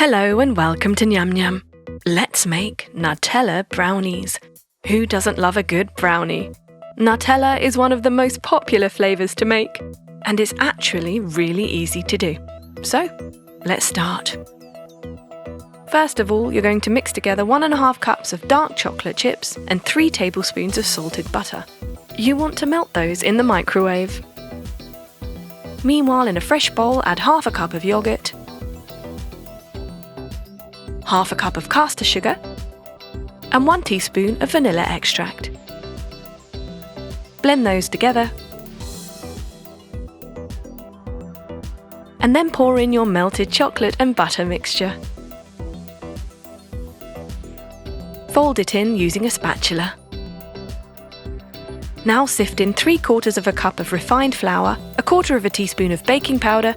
Hello and welcome to Nyam Nyam. Let's make Nutella Brownies. Who doesn't love a good brownie? Nutella is one of the most popular flavours to make, and it's actually really easy to do. So, let's start. First of all, you're going to mix together 1.5 cups of dark chocolate chips and 3 tablespoons of salted butter. You want to melt those in the microwave. Meanwhile, in a fresh bowl, add 1/2 cup of yogurt, 1/2 cup of caster sugar, and 1 teaspoon of vanilla extract. Blend those together, and then pour in your melted chocolate and butter mixture. Fold it in using a spatula. Now sift in 3/4 cup of refined flour, 1/4 teaspoon of baking powder,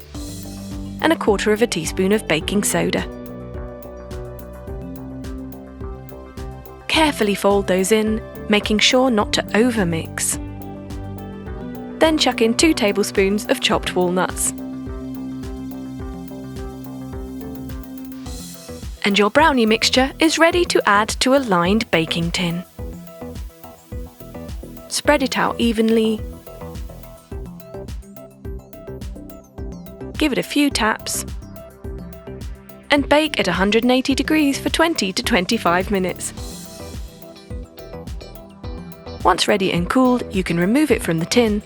and 1/4 teaspoon of baking soda. Carefully fold those in, making sure not to overmix. Then chuck in 2 tablespoons of chopped walnuts. And your brownie mixture is ready to add to a lined baking tin. Spread it out evenly. Give it a few taps. And bake at 180 degrees for 20 to 25 minutes. Once ready and cooled, you can remove it from the tin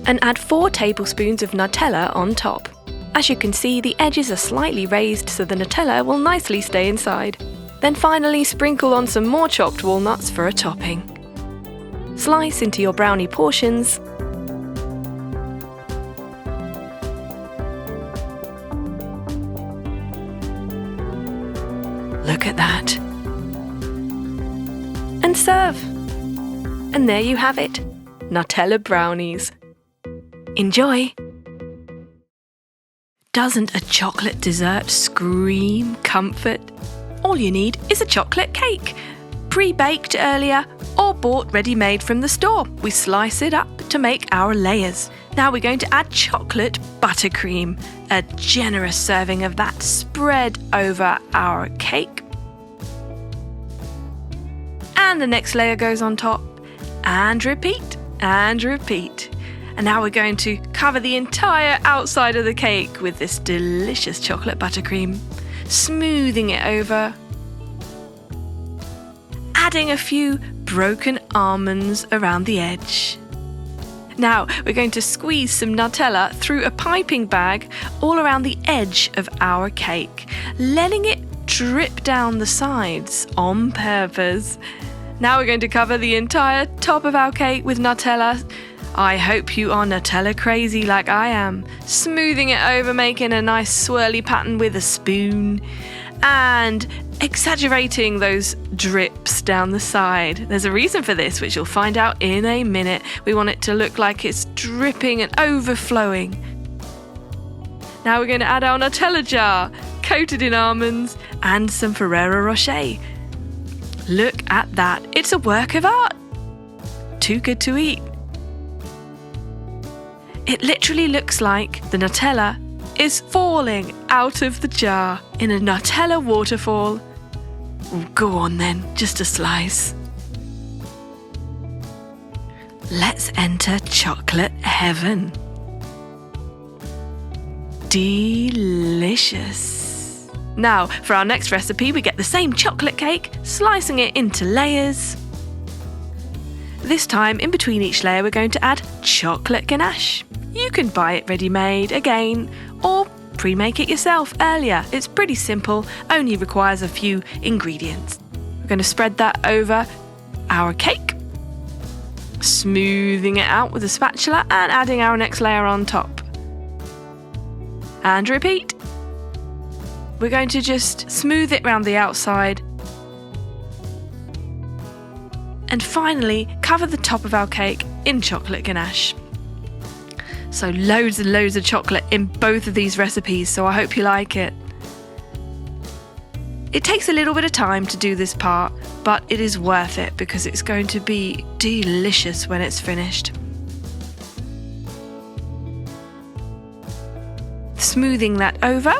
and add 4 tablespoons of Nutella on top. As you can see, the edges are slightly raised so the Nutella will nicely stay inside. Then finally sprinkle on some more chopped walnuts for a topping. Slice into your brownie portions. Look at that. And serve. And there you have it, Nutella Brownies. Enjoy! Doesn't a chocolate dessert scream comfort? All you need is a chocolate cake, pre-baked earlier or bought ready-made from the store. We slice it up to make our layers. Now we're going to add chocolate buttercream, a generous serving of that spread over our cake. And the next layer goes on top, and repeat, and repeat. And now we're going to cover the entire outside of the cake with this delicious chocolate buttercream, smoothing it over, adding a few broken almonds around the edge. Now we're going to squeeze some Nutella through a piping bag all around the edge of our cake, letting it drip down the sides on purpose. Now we're going to cover the entire top of our cake with Nutella. I hope you are Nutella crazy like I am, smoothing it over, making a nice swirly pattern with a spoon, and exaggerating those drips down the side. There's a reason for this, which you'll find out in a minute. We want it to look like it's dripping and overflowing. Now we're going to add our Nutella jar, coated in almonds, and some Ferrero Rocher. Look at that, it's a work of art. Too good to eat. It literally looks like the Nutella is falling out of the jar in a Nutella waterfall. Go on then, just a slice. Let's enter chocolate heaven. Delicious. Now, for our next recipe, we get the same chocolate cake, slicing it into layers. This time, in between each layer, we're going to add chocolate ganache. You can buy it ready-made again, or pre-make it yourself earlier. It's pretty simple, only requires a few ingredients. We're going to spread that over our cake, smoothing it out with a spatula and adding our next layer on top. And repeat. We're going to just smooth it around the outside. And finally, cover the top of our cake in chocolate ganache. So loads and loads of chocolate in both of these recipes, so I hope you like it. It takes a little bit of time to do this part, but it is worth it because it's going to be delicious when it's finished. smoothing that over,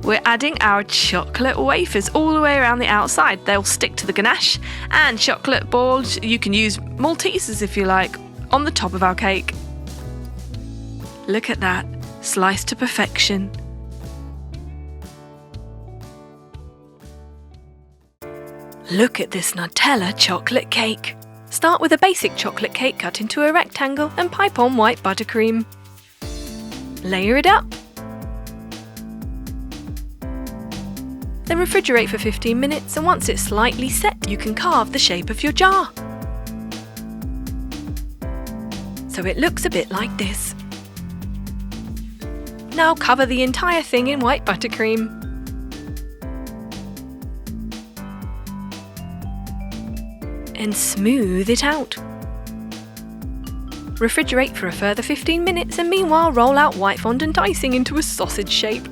we're adding our chocolate wafers all the way around the outside. They'll stick to the ganache, and chocolate balls, you can use Maltesers if you like, on the top of our cake. Look at that, sliced to perfection. Look at this Nutella chocolate cake. Start with a basic chocolate cake cut into a rectangle and pipe on white buttercream. Layer it up. Then refrigerate for 15 minutes, and once it's slightly set, you can carve the shape of your jar. So it looks a bit like this. Now cover the entire thing in white buttercream. And smooth it out. Refrigerate for a further 15 minutes, and meanwhile roll out white fondant icing into a sausage shape.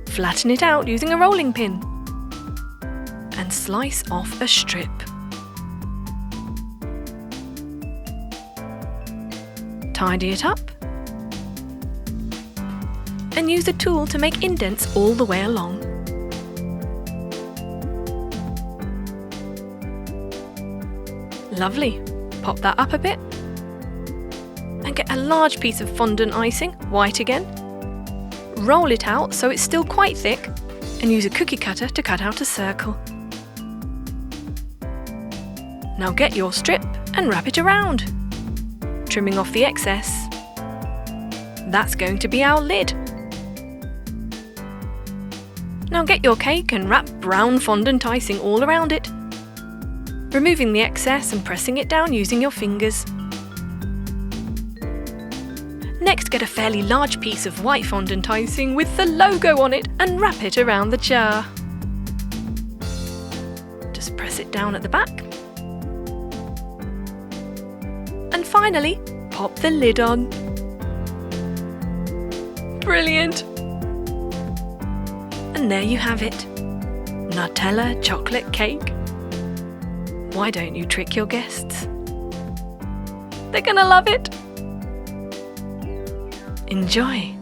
Flatten it out using a rolling pin. And slice off a strip. Tidy it up. And use a tool to make indents all the way along. Lovely. Pop that up a bit. And get a large piece of fondant icing, white again. Roll it out so it's still quite thick, and use a cookie cutter to cut out a circle. Now get your strip and wrap it around, trimming off the excess. That's going to be our lid. Now get your cake and wrap brown fondant icing all around it, removing the excess and pressing it down using your fingers. Next, get a fairly large piece of white fondant icing with the logo on it and wrap it around the jar. Just press it down at the back. And finally, pop the lid on. Brilliant! And there you have it, Nutella chocolate cake. Why don't you trick your guests? They're gonna love it. Enjoy!